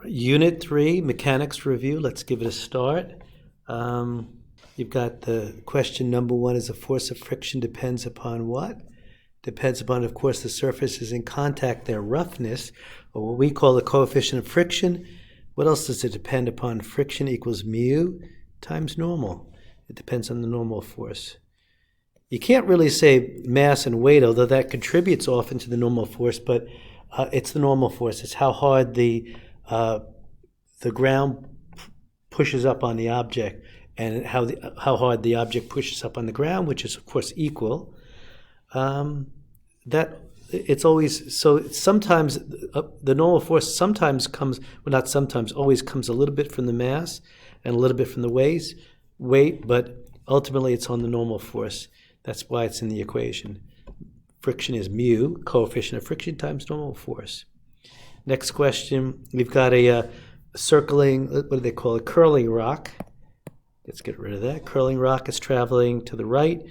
Unit 3, Mechanics Review. Let's give it a start. You've got the question number 1 is the force of friction depends upon what? Depends upon, of course, the surfaces in contact, their roughness, or what we call the coefficient of friction. What else does it depend upon? Friction equals mu times normal. It depends on the normal force. You can't really say mass and weight, although that contributes often to the normal force, but it's the normal force. It's how hard the ground pushes up on the object and how hard the object pushes up on the ground, which is, of course, equal. That it's always, so sometimes the normal force sometimes comes, well, not sometimes, always comes a little bit from the mass and a little bit from the weight, but ultimately it's on the normal force. That's why it's in the equation. Friction is mu, coefficient of friction, times normal force. Next question, we've got a circling, what do they call it, curling rock. Let's get rid of that. Curling rock is traveling to the right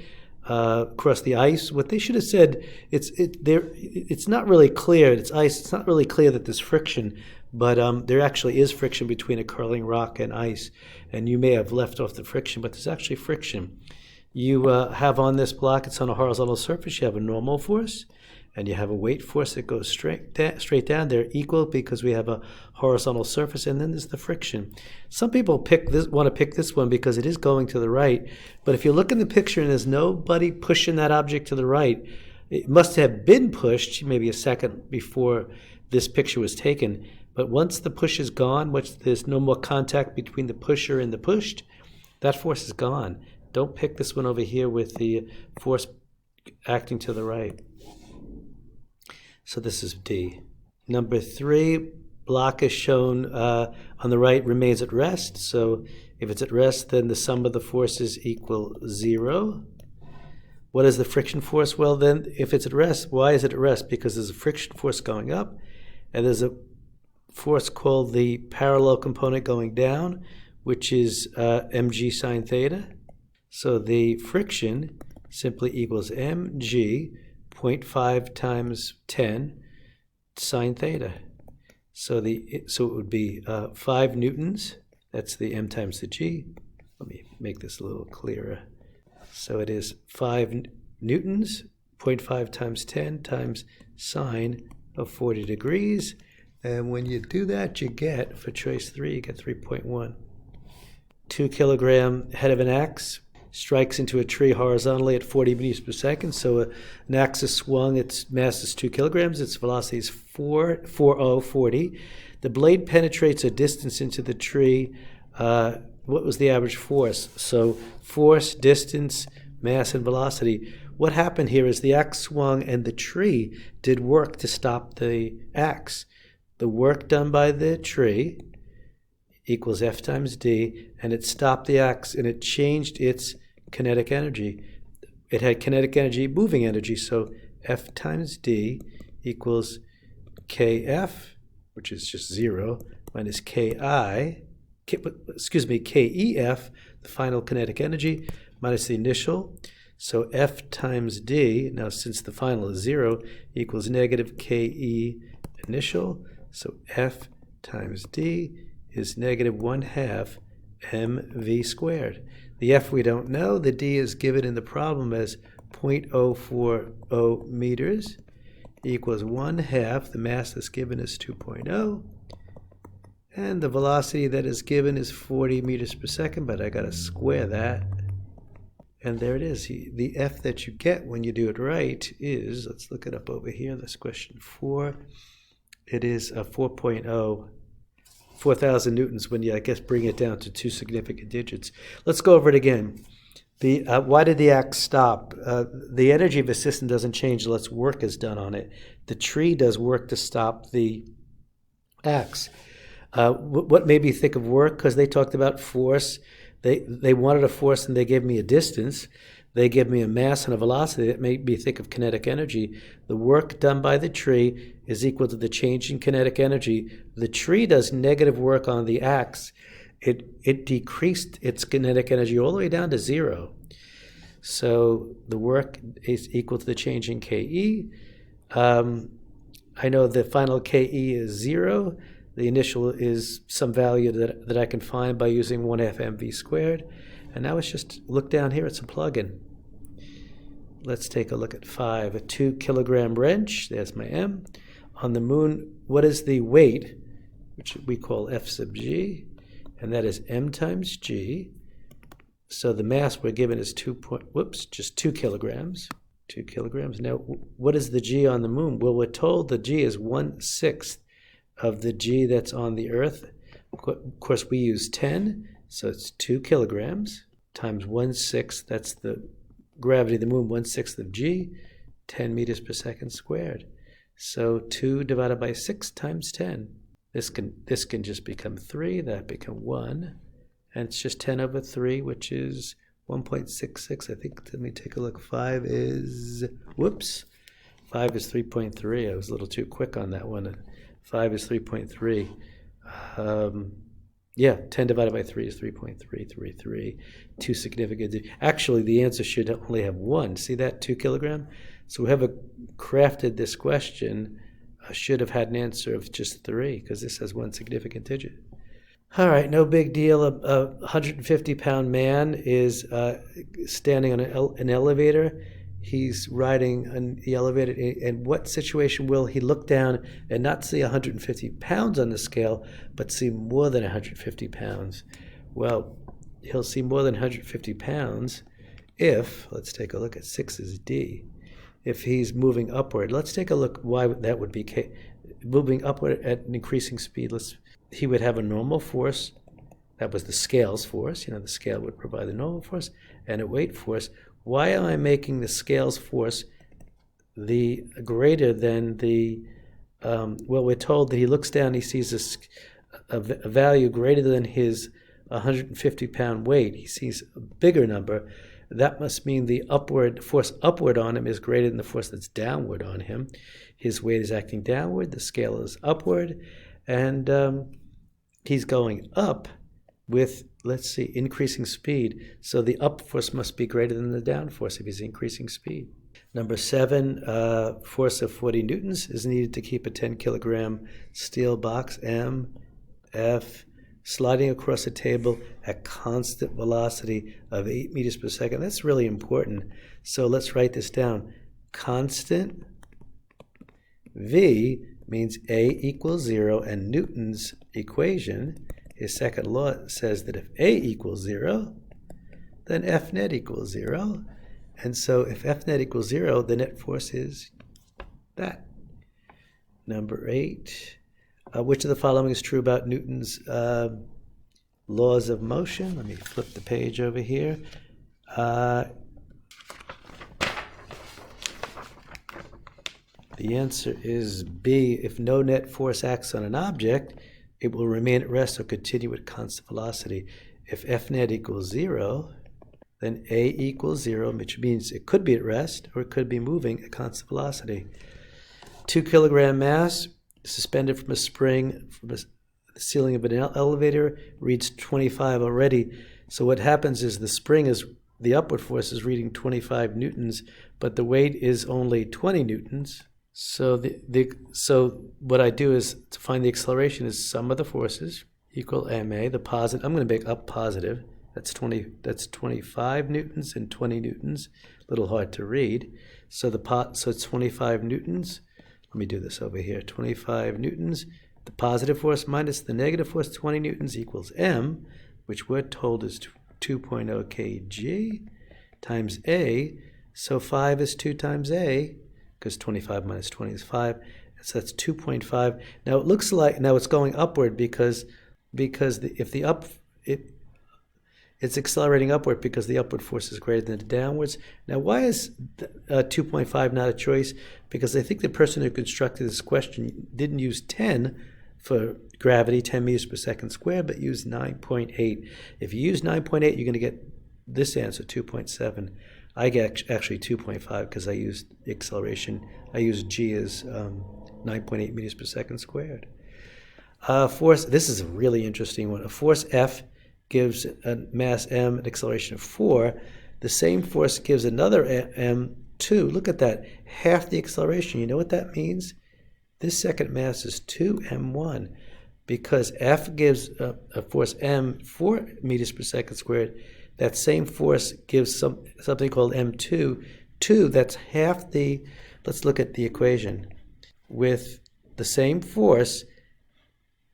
across the ice. What they should have said, it's not really clear, it's ice, it's not really clear that there's friction, but there actually is friction between a curling rock and ice. And you may have left off the friction, but there's actually friction. You have on this block, it's on a horizontal surface, you have a normal force, and you have a weight force that goes straight down. They're equal because we have a horizontal surface, and then there's the friction. Some people want to pick this one because it is going to the right, but if you look in the picture and there's nobody pushing that object to the right, it must have been pushed maybe a second before this picture was taken. But once the push is gone, once there's no more contact between the pusher and the pushed, that force is gone. Don't pick this one over here with the force acting to the right. So this is D. Number 3, block is shown on the right remains at rest. So if it's at rest, then the sum of the forces equal 0. What is the friction force? Well, then, if it's at rest, why is it at rest? Because there's a friction force going up, and there's a force called the parallel component going down, which is mg sine theta. So the friction simply equals mg 0.5 times 10 sine theta. So it would be 5 newtons. That's the m times the g. Let me make this a little clearer. So it is 5 newtons, 0.5 times 10 times sine of 40 degrees. And when you do that, you get, for choice 3, you get 3.1. 2 kilogram head of an axe strikes into a tree horizontally at 40 meters per second. So an axe is swung, its mass is 2 kilograms, its velocity is 40. The blade penetrates a distance into the tree. What was the average force? So force, distance, mass, and velocity. What happened here is the axe swung and the tree did work to stop the axe. The work done by the tree equals F times D, and it stopped the axe and it changed its kinetic energy. It had kinetic energy, moving energy, so F times D equals KF, which is just 0, minus KEF, the final kinetic energy, minus the initial. So F times D, now since the final is 0, equals negative KE initial. So F times D is negative 1/2 mv squared. The F we don't know. The D is given in the problem as 0.040 meters equals 1/2. The mass that's given is 2.0. And the velocity that is given is 40 meters per second, but I got to square that. And there it is. The F that you get when you do it right is, let's look it up over here. That's question 4. It is a 4.0. 4,000 newtons when you, I guess, bring it down to 2 significant digits. Let's go over it again. Why did the axe stop? The energy of a system doesn't change unless work is done on it. The tree does work to stop the axe. What made me think of work? Because they talked about force. They wanted a force and they gave me a distance. They give me a mass and a velocity. That made me think of kinetic energy. The work done by the tree is equal to the change in kinetic energy. The tree does negative work on the axe. It decreased its kinetic energy all the way down to 0. So the work is equal to the change in KE. I know the final KE is 0. The initial is some value that I can find by using 1/2 mv squared. And now it's just look down here, it's a plug-in. Let's take a look at 5. A 2 kilogram wrench, there's my m. On the moon, what is the weight, which we call F sub g, and that is m times g. So the mass we're given is 2 kilograms. 2 kilograms. Now, what is the g on the moon? Well, we're told the g is 1/6 of the g that's on the Earth. Of course, we use 10, so it's 2 kilograms times 1/6. That's the gravity of the moon, 1/6 of g, 10 meters per second squared. So 2 divided by 6 times 10. This can just become 3, that become 1, and it's just 10 over 3, which is 1.66. I think, let me take a look. 5 is 3.3. I was a little too quick on that one. 5 is 3.3. Yeah, 10 divided by 3 is 3.333. 2 significant. Actually, the answer should only have 1. See that, 2 kilogram? So whoever crafted this question should have had an answer of just 3, because this has 1 significant digit. All right, no big deal. A 150-pound man is standing on an elevator. He's riding on the elevator. In what situation will he look down and not see 150 pounds on the scale, but see more than 150 pounds? Well, he'll see more than 150 pounds if, let's take a look at 6 is D, if he's moving upward. Let's take a look why that would be moving upward at an increasing speed. He would have a normal force. That was the scale's force. The scale would provide the normal force and a weight force. Why am I making the scale's force the greater than the, well, we're told that he looks down, he sees a value greater than his 150-pound weight. He sees a bigger number. That must mean the force upward on him is greater than the force that's downward on him. His weight is acting downward, the scale is upward, and he's going up with, let's see, increasing speed. So the up force must be greater than the down force if he's increasing speed. Number 7, force of 40 newtons is needed to keep a 10-kilogram steel box, MF, sliding across a table at constant velocity of 8 meters per second. That's really important. So let's write this down. Constant V means A equals 0, and Newton's equation, his second law, says that if A equals 0, then F net equals 0. And so if F net equals 0, the net force is that. Number 8, which of the following is true about Newton's laws of motion? Let me flip the page over here. The answer is B. If no net force acts on an object, it will remain at rest or continue at constant velocity. If F net equals 0, then A equals 0, which means it could be at rest or it could be moving at constant velocity. 2-kilogram mass suspended from a spring from the ceiling of an elevator reads 25 already. So what happens is the upward force is reading 25 newtons, but the weight is only 20 newtons. So so what I do is to find the acceleration is sum of the forces equal ma. The positive, I'm going to make up positive. That's 25 newtons and 20 newtons. A little hard to read. So so it's 25 newtons. Let me do this over here. 25 newtons. The positive force minus the negative force, 20 newtons, equals m, which we're told is 2.0 kg times a. So 5 is 2 times a, because 25 minus 20 is 5. So that's 2.5. Now it looks like, now it's going upward because it's accelerating upward because the upward force is greater than the downwards. Now why is 2.5 not a choice? Because I think the person who constructed this question didn't use 10 for gravity, 10 meters per second squared, but used 9.8. If you use 9.8, you're going to get this answer, 2.7. I get actually 2.5 because I used acceleration. I used g as 9.8 meters per second squared. Force, this is a really interesting one. A force F gives a mass m an acceleration of 4. The same force gives another m 2. Look at that, half the acceleration. You know what that means? This second mass is 2m1. because F gives a force m 4 meters per second squared, that same force gives something called m2, 2, that's half the, let's look at the equation. With the same force,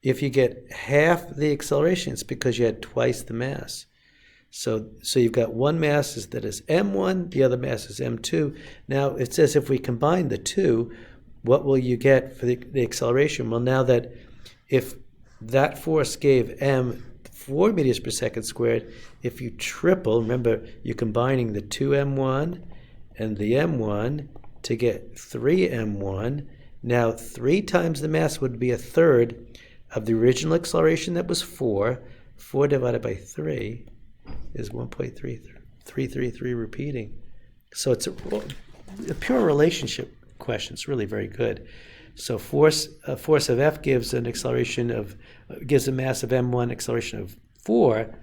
if you get half the acceleration, it's because you had twice the mass. So you've got one mass that is m1, the other mass is m2. Now it says if we combine the two, what will you get for the acceleration? Well, now that if that force gave m 4 meters per second squared, if you triple, remember you're combining the 2m1 and the m1 to get 3m1. Now 3 times the mass would be a third of the original acceleration that was 4. 4 divided by 3 is 1.333 repeating. So it's a pure relationship question. It's really very good. So force of F gives an acceleration of, gives a mass of m1, acceleration of 4.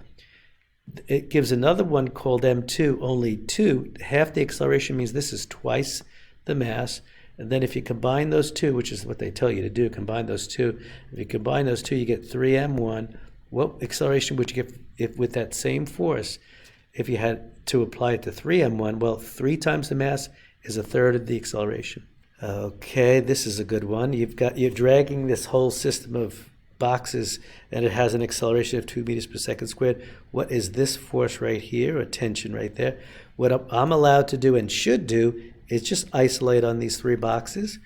It gives another one called m2, only 2. Half the acceleration means this is twice the mass. And then if you combine those two, which is what they tell you to do, combine those two. If you combine those two, you get 3m1. What acceleration would you get if with that same force, if you had to apply it to 3m1? Well, 3 times the mass is a third of the acceleration. Okay, this is a good one. You're dragging this whole system of boxes, and it has an acceleration of 2 meters per second squared. What is this force right here, or tension right there? What I'm allowed to do and should do is just isolate on these 3 boxes,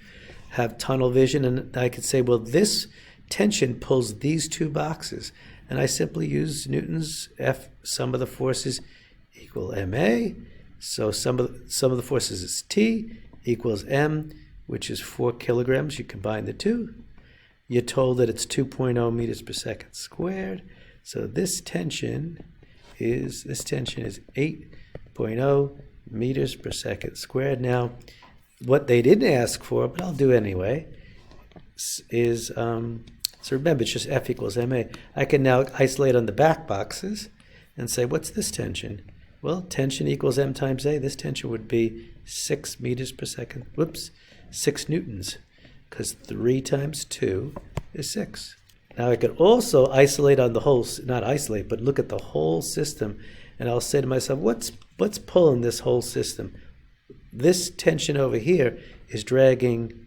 have tunnel vision, and I could say, well, this tension pulls these 2 boxes. And I simply use Newton's F, sum of the forces equal ma. So sum of the forces is T equals m, which is 4 kilograms. You combine the two. You're told that it's 2.0 meters per second squared. So this tension is 8.0 meters per second squared. Now, what they didn't ask for, but I'll do anyway, is so remember, it's just F equals ma. I can now isolate on the back boxes and say, what's this tension? Well, tension equals m times a. This tension would be 6 meters per second. Whoops, 6 newtons, because 3 times 2 is 6. Now I could also isolate on the whole, not isolate, but look at the whole system, and I'll say to myself, what's pulling this whole system? This tension over here is dragging,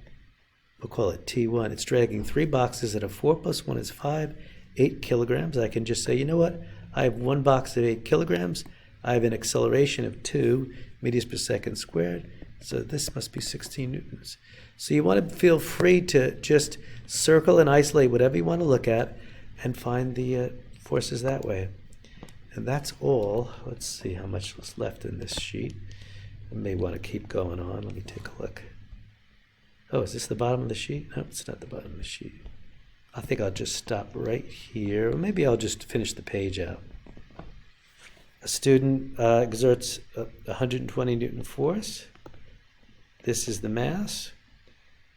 we'll call it T1. It's dragging 3 boxes that are 4 plus 1 is 5, 8 kilograms. I can just say, you know what? I have 1 box of 8 kilograms. I have an acceleration of 2 meters per second squared. So this must be 16 newtons. So you want to feel free to just circle and isolate whatever you want to look at and find the forces that way. And that's all. Let's see how much was left in this sheet. I may want to keep going on. Let me take a look. Oh, is this the bottom of the sheet? No, it's not the bottom of the sheet. I think I'll just stop right here. Or maybe I'll just finish the page out. A student exerts a 120 Newton force. This is the mass.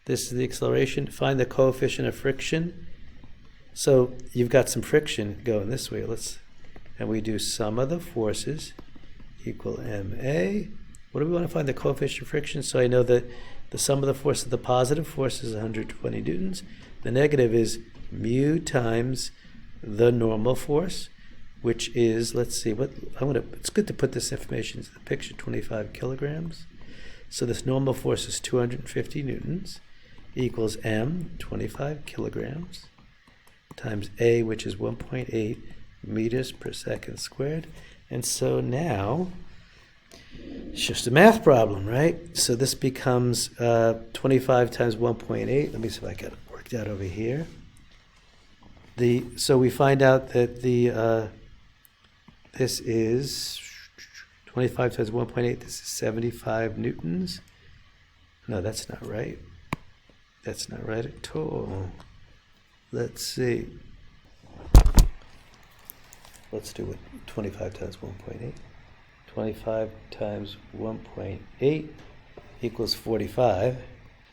This is the acceleration. Find the coefficient of friction. So you've got some friction going this way. And we do sum of the forces equal ma. What do we want to find the coefficient of friction? So I know that the sum of the force of the positive force is 120 newtons. The negative is mu times the normal force, which is, let's see, it's good to put this information into the picture, 25 kilograms. So this normal force is 250 newtons equals m, 25 kilograms, times a, which is 1.8 meters per second squared. And so now, it's just a math problem, right? So this becomes 25 times 1.8. Let me see if I got it worked out over here. So we find out that this is 25 times 1.8. This is 75 newtons. No, that's not right. That's not right at all. Let's see. Let's do it. 25 times 1.8. 25 times 1.8 equals 45.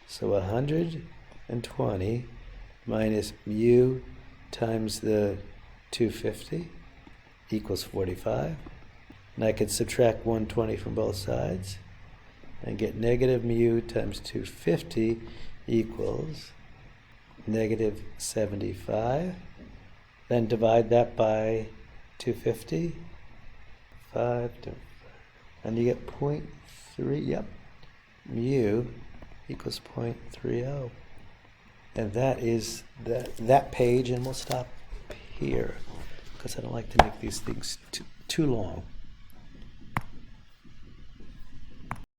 So 120 minus mu times the 250 equals 45. And I can subtract 120 from both sides and get negative mu times 250 equals negative 75. Then divide that by 250. 5 to, and you get 0.3, yep. Mu equals 0.30. And that is that page, and we'll stop here because I don't like to make these things too long.